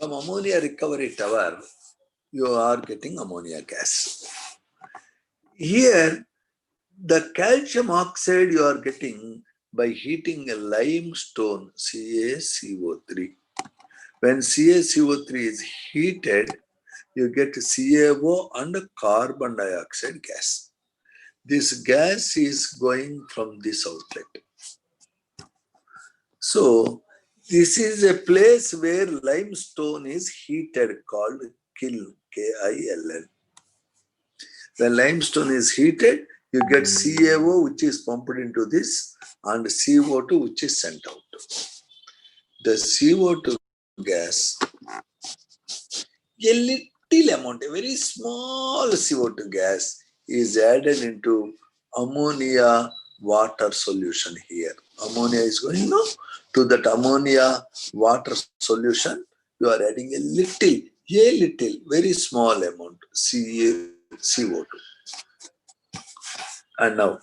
From ammonia recovery tower, you are getting ammonia gas. Here, the calcium oxide you are getting by heating a limestone CaCO3. When CaCO3 is heated, you get CaO and carbon dioxide gas. This gas is going from this outlet. So, this is a place where limestone is heated called kiln, K-I-L-N. When limestone is heated, you get CaO which is pumped into this and CO2 which is sent out. The CO2 gas, a little amount, a very small CO2 gas is added into ammonia water solution here. Ammonia is going now to that ammonia water solution. You are adding a little, very small amount CO2. And now,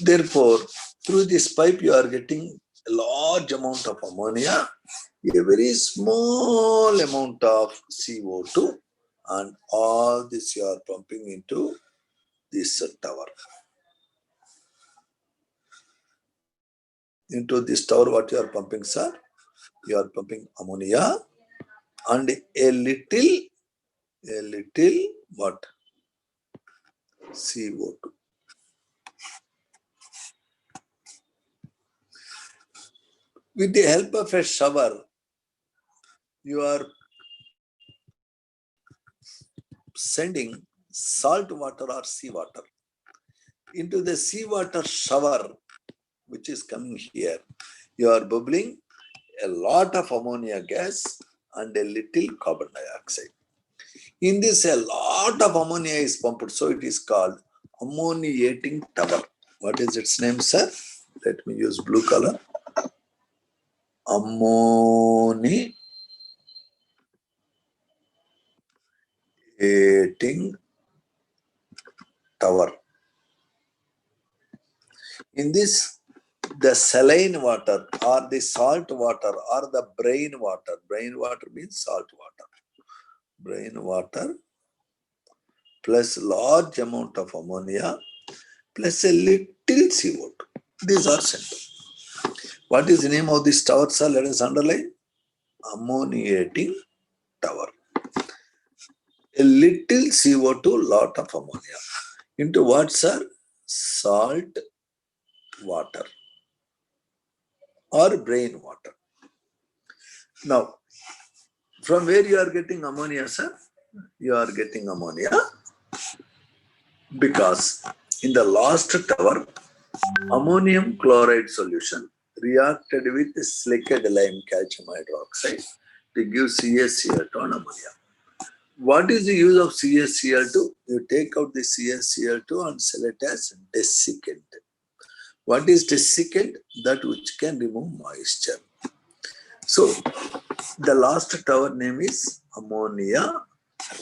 therefore, through this pipe you are getting a large amount of ammonia, a very small amount of CO2, and all this you are pumping into this tower. Into this tower, what you are pumping, sir? You are pumping ammonia and a little what? CO2. With the help of a shower, you are sending salt water or seawater into the seawater shower which is coming here. You are bubbling a lot of ammonia gas and a little carbon dioxide. In this, a lot of ammonia is pumped, so it is called ammoniating tower. What is its name, sir? Let me use blue color. Ammoniating tower. In this, the saline water or the salt water or the brine water means salt water. Brine water plus large amount of ammonia plus a little CO2. These are sent. What is the name of this tower, sir? Let us underline. Ammoniating tower. A little CO2, lot of ammonia. Into what, sir? Salt water or brine water. Now, from where you are getting ammonia, sir? You are getting ammonia because in the last tower, ammonium chloride solution reacted with slaked lime calcium hydroxide to give CaCl2 and ammonia. What is the use of CaCl2? You take out the CaCl2 and sell it as desiccant. What is desiccant? That which can remove moisture. So, the last tower name is ammonia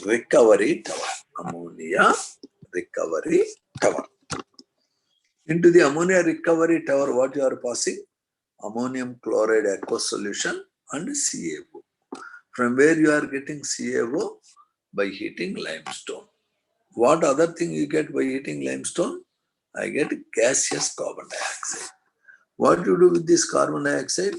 recovery tower. Ammonia recovery tower. Into the ammonia recovery tower, what you are passing? Ammonium chloride aqueous solution and CaO. From where you are getting CaO? By heating limestone. What other thing you get by heating limestone? I get gaseous carbon dioxide. What you do with this carbon dioxide?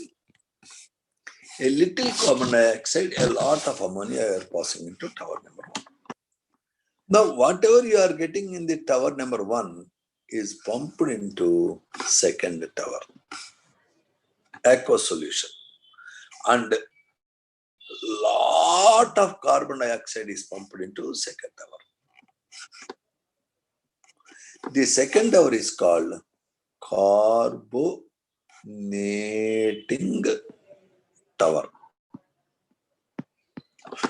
A little carbon dioxide, a lot of ammonia you are passing into tower number 1. Now, whatever you are getting in the tower number 1 is pumped into second tower, aqueous solution. And lot of carbon dioxide is pumped into second tower. The second tower is called carbonating tower.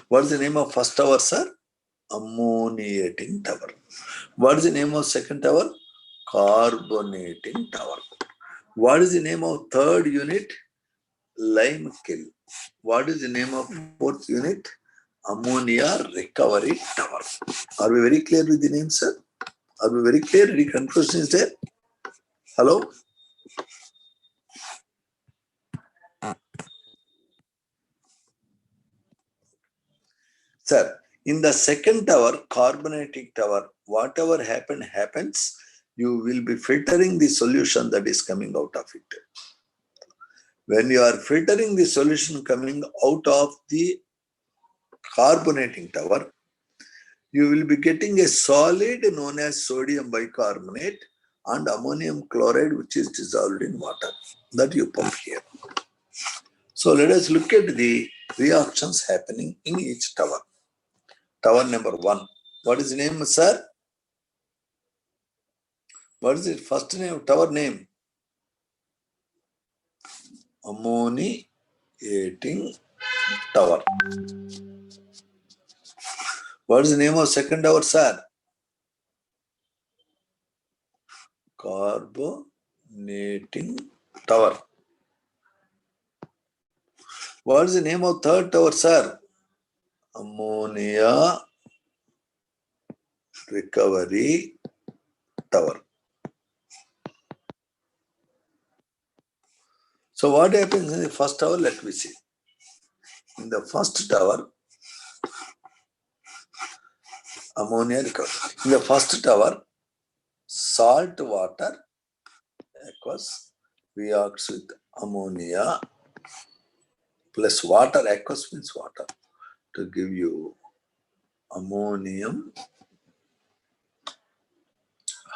What is the name of first tower, sir? Ammoniating tower. What is the name of second tower? Carbonating tower. What is the name of third unit? Lime kiln. What is the name of fourth unit? Ammonia recovery tower. Are we very clear with the name, sir? Are we very clear? Any confusion is there? Hello? Sir, in the second tower, carbonatic tower, whatever happens, you will be filtering the solution that is coming out of it. When you are filtering the solution coming out of the carbonating tower, you will be getting a solid known as sodium bicarbonate and ammonium chloride, which is dissolved in water, that you pump here. So let us look at the reactions happening in each tower. Tower number 1. What is the name, sir? What is it? First name, tower name? Ammoniating tower. What is the name of second tower, sir? Carbonating tower. What is the name of third tower, sir? Ammonia recovery tower. So what happens in the first tower? Let me see. In the first tower, ammonia recovery. In the first tower, salt water aqueous reacts with ammonia plus water. Aqueous means water, to give you ammonium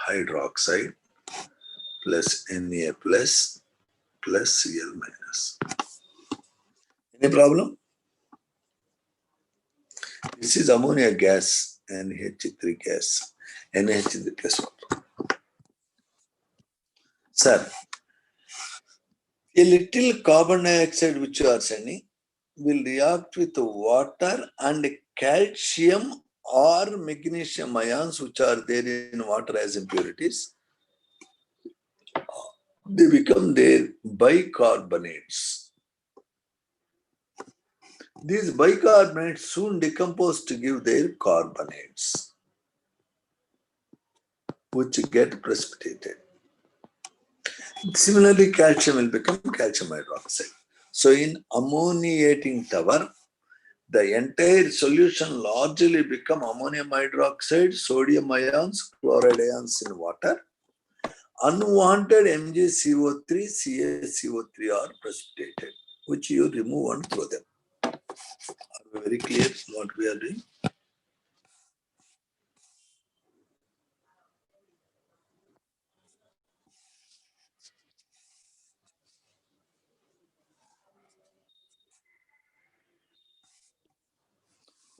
hydroxide plus Na plus Cl minus. Any problem? This is ammonia gas, NH3 gas, NH3 plus water. Sir, a little carbon dioxide which you are sending will react with water and calcium or magnesium ions which are there in water as impurities. They become their bicarbonates. These bicarbonates soon decompose to give their carbonates, which get precipitated. Similarly, calcium will become calcium hydroxide. So in ammoniating tower, the entire solution largely become ammonium hydroxide, sodium ions, chloride ions in water. Unwanted MgCO3, CaCO3 are precipitated, which you remove and throw them. Are we very clear what we are doing?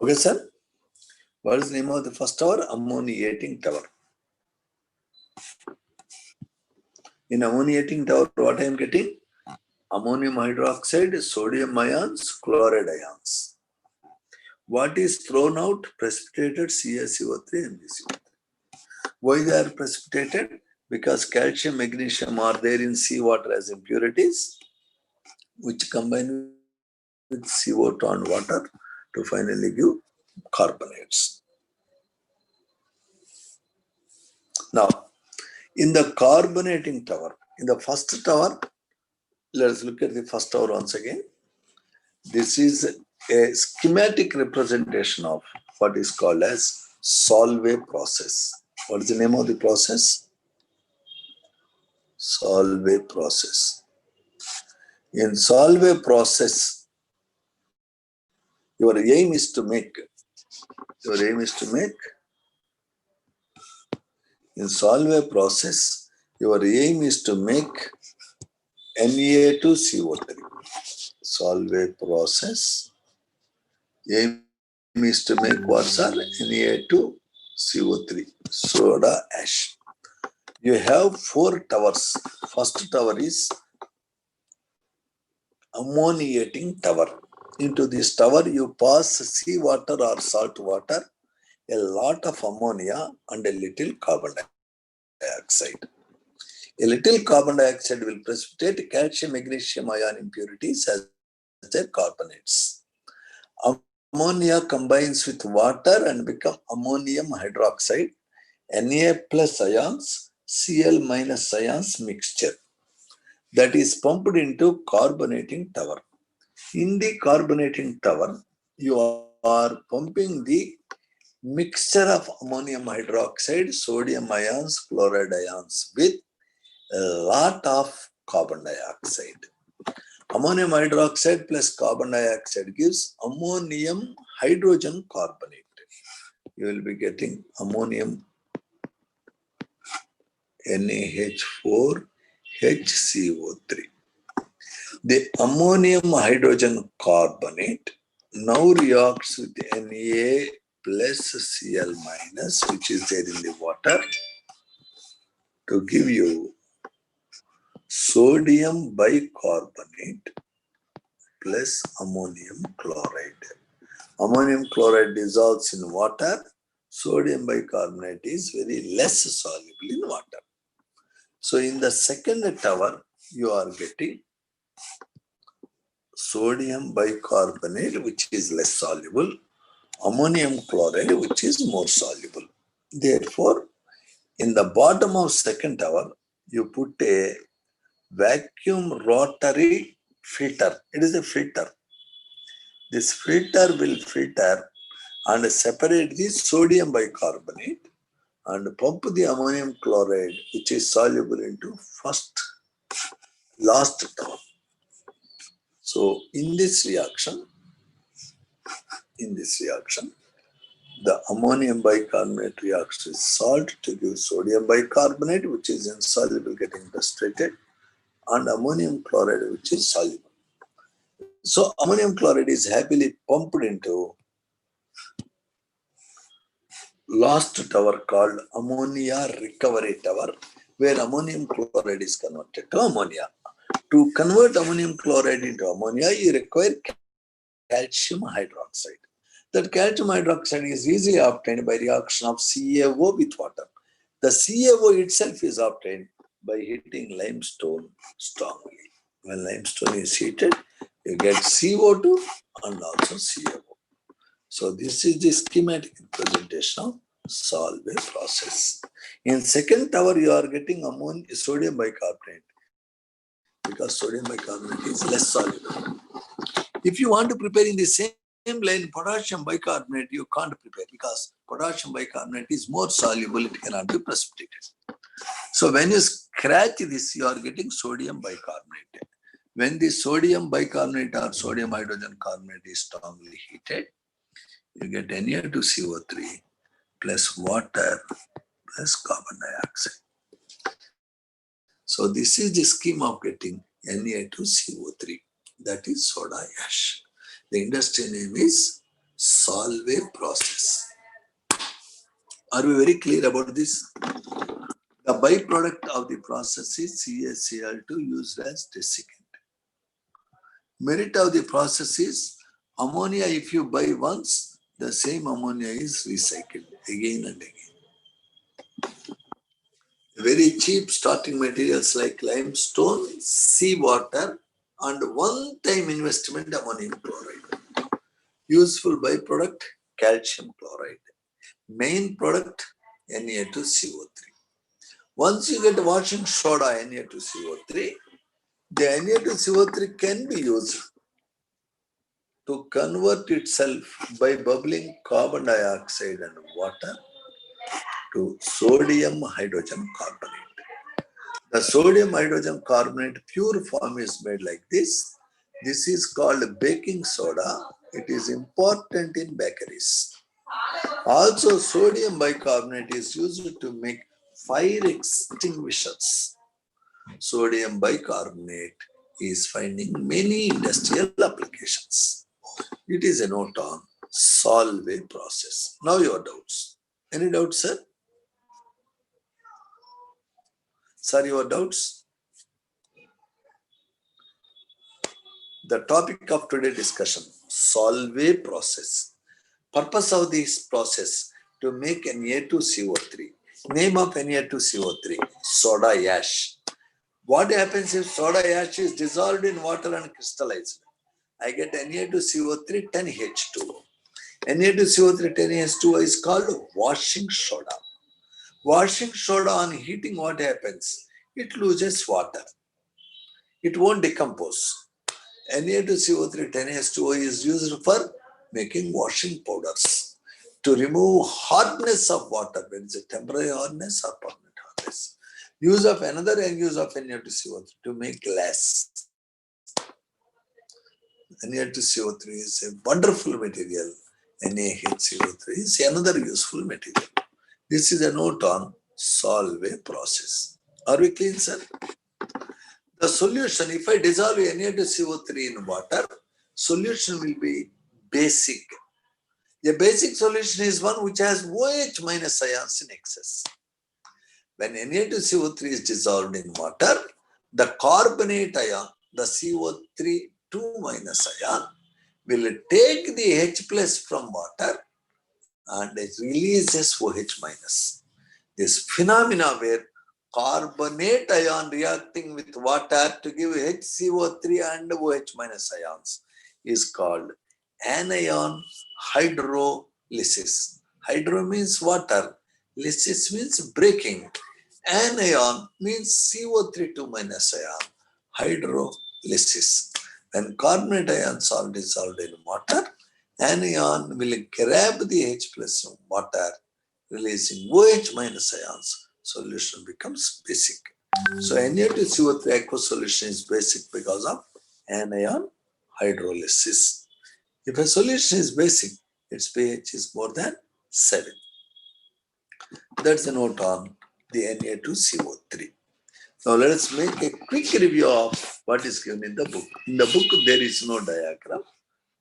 Okay, sir. What is the name of the first tower? Ammoniating tower. In ammoniating tower, what I am getting? Ammonium hydroxide, sodium ions, chloride ions. What is thrown out? Precipitated CaCO3 and MgCO3. Why they are precipitated? Because calcium, magnesium are there in seawater as impurities, which combine with CO2 and water to finally give carbonates. Now, in the carbonating tower, in the first tower, let us look at the first tower once again. This is a schematic representation of what is called as Solvay process. What is the name of the process? Solvay process. In Solvay process, your aim is to make in Solvay process, your aim is to make Na2CO3. Solvay process, aim is to make what, sir? Na2CO3, soda ash. You have 4 towers. First tower is ammoniating tower. Into this tower, you pass seawater or salt water, a lot of ammonia and a little carbon dioxide. A little carbon dioxide will precipitate calcium, magnesium ion impurities as their carbonates. Ammonia combines with water and become ammonium hydroxide, Na plus ions, Cl minus ions mixture that is pumped into carbonating tower. In the carbonating tower, you are pumping the mixture of ammonium hydroxide, sodium ions, chloride ions with a lot of carbon dioxide. Ammonium hydroxide plus carbon dioxide gives ammonium hydrogen carbonate. You will be getting ammonium NaH4 HCO3. The ammonium hydrogen carbonate now reacts with Na plus Cl minus, which is there in the water, to give you sodium bicarbonate plus ammonium chloride. Ammonium chloride dissolves in water. Sodium bicarbonate is very less soluble in water. So in the second tower, you are getting sodium bicarbonate, which is less soluble, ammonium chloride, which is more soluble. Therefore, in the bottom of second tower, you put a vacuum rotary filter. It is a filter. This filter will filter and separate the sodium bicarbonate and pump the ammonium chloride, which is soluble, into last tower. So in this reaction, the ammonium bicarbonate reacts with salt to give sodium bicarbonate, which is insoluble, getting frustrated, and ammonium chloride, which is soluble. So ammonium chloride is happily pumped into last tower called ammonia recovery tower, where ammonium chloride is converted to ammonia. To convert ammonium chloride into ammonia, you require calcium hydroxide. That calcium hydroxide is easily obtained by reaction of CaO with water. The CaO itself is obtained by heating limestone strongly. When limestone is heated, you get CO2 and also CaO. So this is the schematic representation of Solvay process. In second tower, you are getting sodium bicarbonate, because sodium bicarbonate is less soluble. If you want to prepare in the same line potassium bicarbonate, you can't prepare, because potassium bicarbonate is more soluble, it cannot be precipitated. So when you scratch this, you are getting sodium bicarbonate. When the sodium bicarbonate or sodium hydrogen carbonate is strongly heated, you get Na2CO3 plus water plus carbon dioxide. So this is the scheme of getting Na2CO3, that is soda ash. The industry name is Solvay process. Are we very clear about this? The byproduct of the process is CaCl2 used as desiccant. Merit of the process is ammonia. If you buy once, the same ammonia is recycled again and again. Very cheap starting materials like limestone, seawater, and one-time investment ammonium chloride. Useful byproduct, calcium chloride. Main product, Na2CO3. Once you get washing soda, Na2CO3, the Na2CO3 can be used to convert itself by bubbling carbon dioxide and water to sodium hydrogen carbonate. The sodium hydrogen carbonate pure form is made like this. This is called baking soda. It is important in bakeries. Also, sodium bicarbonate is used to make fire extinguishers. Sodium bicarbonate is finding many industrial applications. It is a note on Solvay process. Now your doubts. Any doubts, sir? Sir, your doubts? The topic of today's discussion, Solvay process. Purpose of this process to make Na2CO3. Name of Na2CO3, soda ash. What happens if soda ash is dissolved in water and crystallized? I get Na2CO3 10H2O. Na2CO3 10H2O is called washing soda. Washing soda on heating, what happens? It loses water. It won't decompose. Na2CO3 10H2O is used for making washing powders to remove hardness of water, whether it's a temporary hardness or permanent hardness. Use of another end use of Na2CO3 to make glass. Na2CO3 is a wonderful material. NaHCO3 is another useful material. This is a note on Solvay process. Are we clear, sir? The solution, if I dissolve Na2CO3 in water, solution will be basic. A basic solution is one which has OH minus ions in excess. When Na2CO3 is dissolved in water, the carbonate ion, the CO3 2 minus ion, will take the H plus from water and it releases OH minus. This phenomena where carbonate ion reacting with water to give HCO3 and OH minus ions is called anion hydrolysis. Hydro means water, lysis means breaking. Anion means CO3 2 minus ion, hydrolysis. When carbonate ions are dissolved in water, anion will grab the H plus from water, releasing OH minus ions. Solution becomes basic. So Na2CO3 aqueous solution is basic because of anion hydrolysis. If a solution is basic, its pH is more than 7. That's a note on the Na2CO3. Now let us make a quick review of what is given in the book. In the book there is no diagram,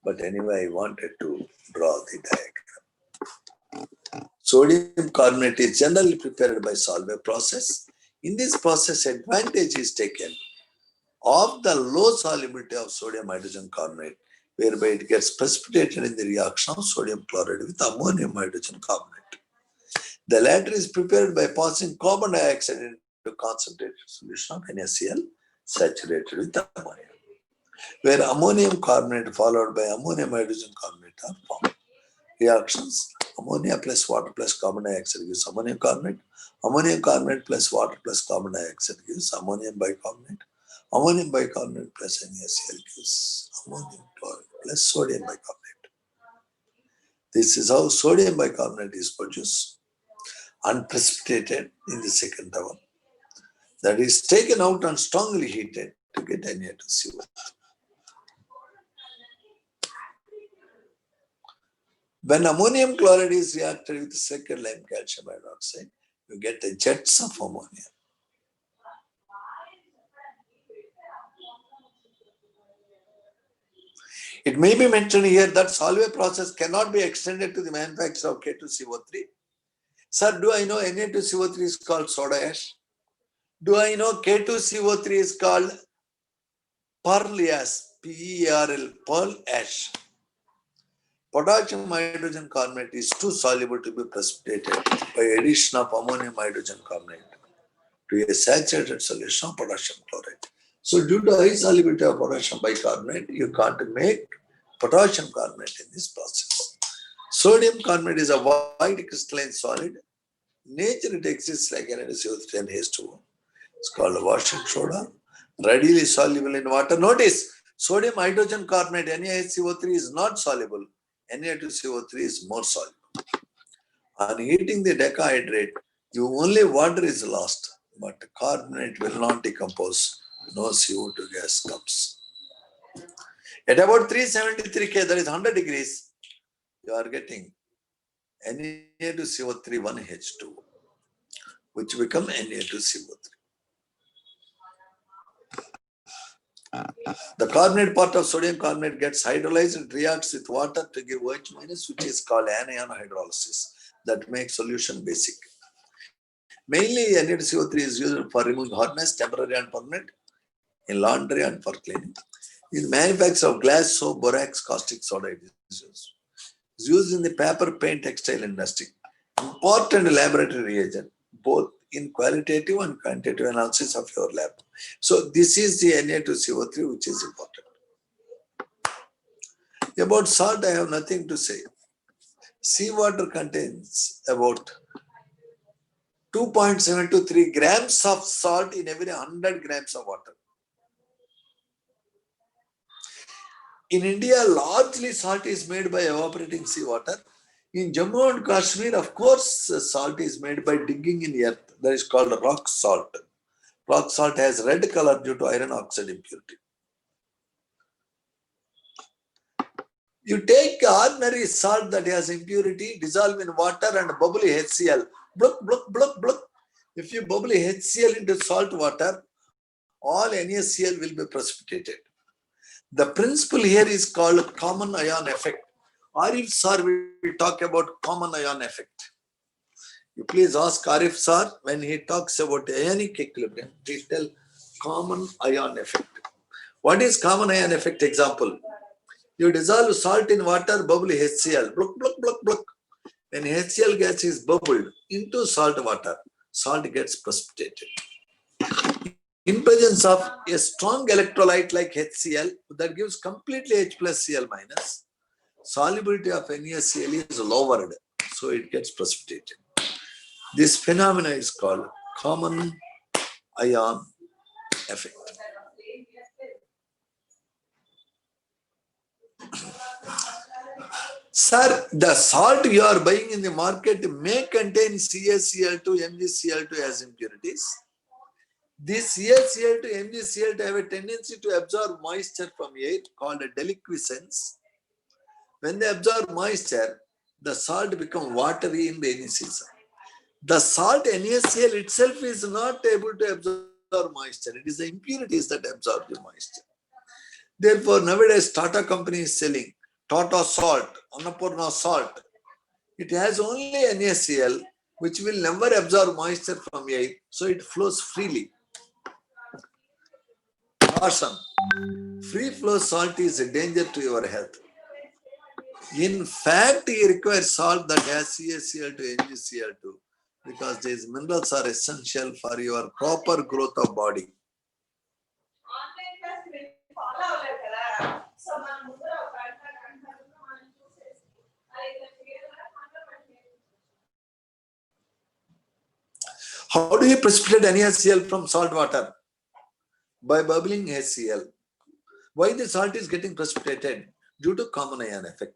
but anyway I wanted to draw the diagram. Sodium carbonate is generally prepared by Solvay process. In this process, advantage is taken of the low solubility of sodium hydrogen carbonate, whereby it gets precipitated in the reaction of sodium chloride with ammonium hydrogen carbonate. The latter is prepared by passing carbon dioxide into concentrated solution of NaCl saturated with ammonia, where ammonium carbonate followed by ammonium hydrogen carbonate are formed. Reactions: ammonia plus water plus carbon dioxide gives ammonium carbonate. Ammonium carbonate plus water plus carbon dioxide gives ammonium bicarbonate. Ammonium bicarbonate plus NaCl gives ammonium chloride plus sodium bicarbonate. This is how sodium bicarbonate is produced, unprecipitated in the second tower. That is taken out and strongly heated to get Na2CO3. When ammonium chloride is reacted with silicate lime calcium hydroxide, you get the jets of ammonia. It may be mentioned here that Solvay process cannot be extended to the manufacture of K2CO3. Sir, do I know Na2CO3 is called soda ash? Do I know K2CO3 is called pearl ash, P-E-R-L, pearl ash? Potassium hydrogen carbonate is too soluble to be precipitated by addition of ammonium hydrogen carbonate to a saturated solution of potassium chloride. So due to high solubility of potassium bicarbonate, you can't make potassium carbonate in this process. Sodium carbonate is a white crystalline solid. Nature it exists like NaCO3 and H2O. It's called a washing soda, readily soluble in water. Notice, sodium hydrogen carbonate, NaHCO3 is not soluble. Na2CO3 is more soluble. On heating the decahydrate, only water is lost, but carbonate will not decompose. No CO2 gas comes. At about 373 K, that is 100 degrees, you are getting Na2CO3 1H2, which become Na2CO3. The carbonate part of sodium carbonate gets hydrolyzed and reacts with water to give OH minus, which is called anion hydrolysis. That makes solution basic. Mainly Na2CO3 is used for removing hardness, temporary and permanent, in laundry and for cleaning. In manufacture of glass, soap, borax, caustic soda is used. It's used in the paper, paint, textile industry. Important laboratory reagent, both in qualitative and quantitative analysis of your lab. So this is the Na2CO3 which is important. About salt, I have nothing to say. Seawater contains about 2.7 to 3 grams of salt in every 100 grams of water. In India, largely salt is made by evaporating seawater. In Jammu and Kashmir, of course, salt is made by digging in earth. That is called rock salt. Rock salt has red color due to iron oxide impurity. You take ordinary salt that has impurity, dissolve in water and bubble HCl. Bluk, bluk, bluk, bluk. If you bubble HCl into salt water, all NaCl will be precipitated. The principle here is called common ion effect. Arif sir will talk about common ion effect. You please ask Arif sir when he talks about ionic equilibrium, please tell common ion effect. What is common ion effect example? You dissolve salt in water, bubble HCl, bluk, bluk, bluk, bluk. When HCl gas is bubbled into salt water, salt gets precipitated. In presence of a strong electrolyte like HCl that gives completely H plus Cl minus, solubility of NaCl is lowered, so it gets precipitated. This phenomena is called common ion effect. Sir, the salt you are buying in the market may contain CaCl2, MgCl2 as impurities. This CaCl2, MgCl2 have a tendency to absorb moisture from air called a deliquescence. When they absorb moisture, the salt becomes watery in rainy season. The salt NaCl itself is not able to absorb moisture. It is the impurities that absorb the moisture. Therefore, nowadays Tata company is selling Tata salt, Annapurna salt. It has only NaCl, which will never absorb moisture from air, so it flows freely. Caution. Free flow salt is a danger to your health. In fact, you require salt that has CaCl2, MgCl2 because these minerals are essential for your proper growth of body. How do you precipitate NaCl from salt water? By bubbling HCl. Why the salt is getting precipitated? Due to common ion effect.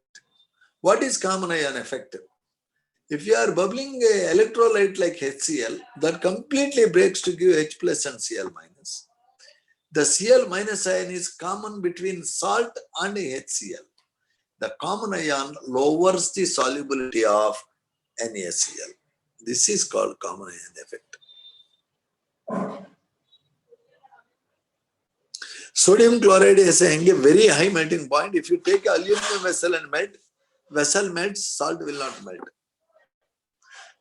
What is common ion effect? If you are bubbling an electrolyte like HCl, that completely breaks to give H plus and Cl minus. The Cl minus ion is common between salt and HCl. The common ion lowers the solubility of NaCl. This is called common ion effect. Sodium chloride has a very high melting point. If you take aluminum vessel and melt, vessel melts, salt will not melt.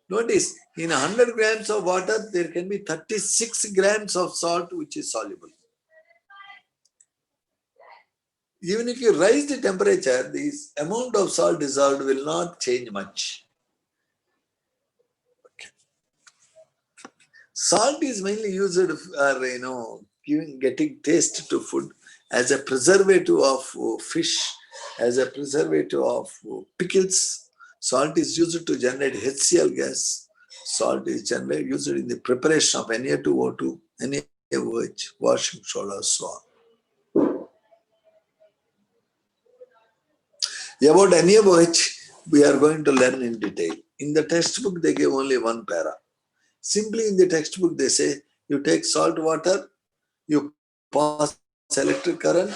Notice, in 100 grams of water, there can be 36 grams of salt which is soluble. Even if you raise the temperature, this amount of salt dissolved will not change much. Okay. Salt is mainly used for, getting taste to food as a preservative of fish, as a preservative of pickles. Salt is used to generate HCl gas. Salt is used in the preparation of Na2O2, NaOH, washing soda, so on. About NaOH, we are going to learn in detail. In the textbook, they give only one para. Simply in the textbook, they say, you take salt water, you pass electric current,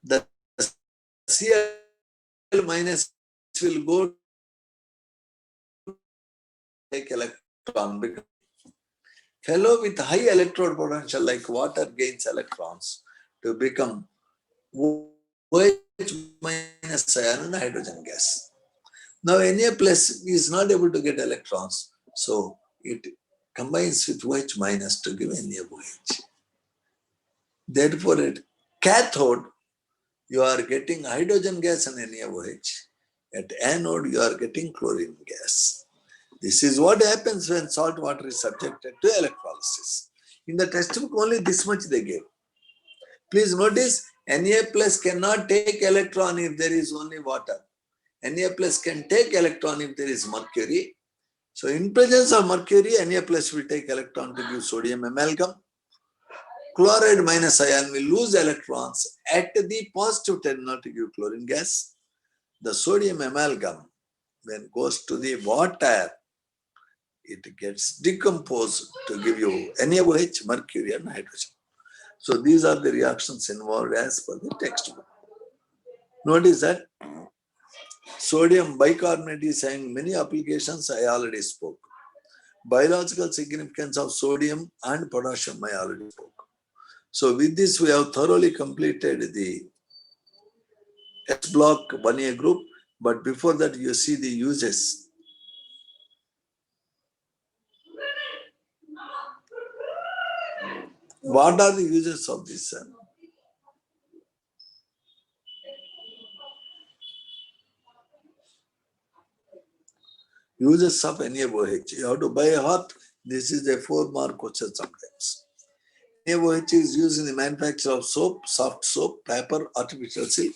the Cl minus will go take electron. Fellow with high electrode potential like water gains electrons to become OH minus ion and hydrogen gas. Now Na plus is not able to get electrons, so it combines with OH minus to give NaOH. Therefore, at cathode, you are getting hydrogen gas and NaOH. At anode, you are getting chlorine gas. This is what happens when salt water is subjected to electrolysis. In the textbook, only this much they gave. Please notice, Na plus cannot take electron if there is only water. Na plus can take electron if there is mercury. So in presence of mercury, Na plus will take electron to give sodium amalgam. chloride minus ion will lose electrons at the positive terminal to give chlorine gas. The sodium amalgam, when it goes to the water, it gets decomposed to give you NaOH, mercury and hydrogen. So these are the reactions involved as per the textbook. Notice that sodium bicarbonate is having many applications I already spoke. Biological significance of sodium and potassium I already spoke. So with this we have thoroughly completed the S block 1A group, but before that you see the uses. What are the uses of this? Uses of NaOH. You have to buy a heart. This is a 4-mark question sometimes. NaOH is used in the manufacture of soap, soft soap, paper, artificial silk.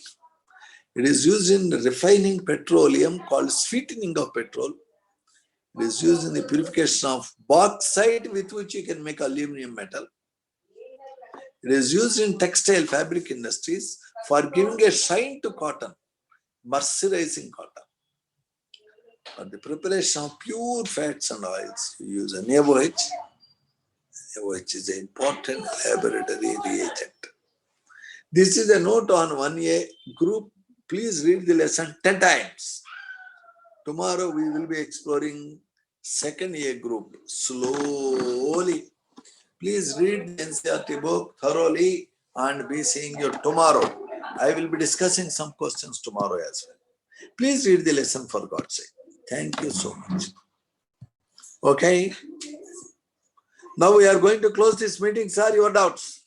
It is used in refining petroleum called sweetening of petrol. It is used in the purification of bauxite with which you can make aluminum metal. It is used in textile fabric industries for giving a shine to cotton, moisturizing cotton. For the preparation of pure fats and oils, you use NaOH. NaOH is an important laboratory reagent. This is a note on 1A group. Please read the lesson 10 times. Tomorrow we will be exploring 2nd A group slowly. Please read the NCERT book thoroughly and be seeing you tomorrow. I will be discussing some questions tomorrow as well. Please read the lesson for God's sake. Thank you so much. Okay. Now we are going to close this meeting, sir. Your doubts?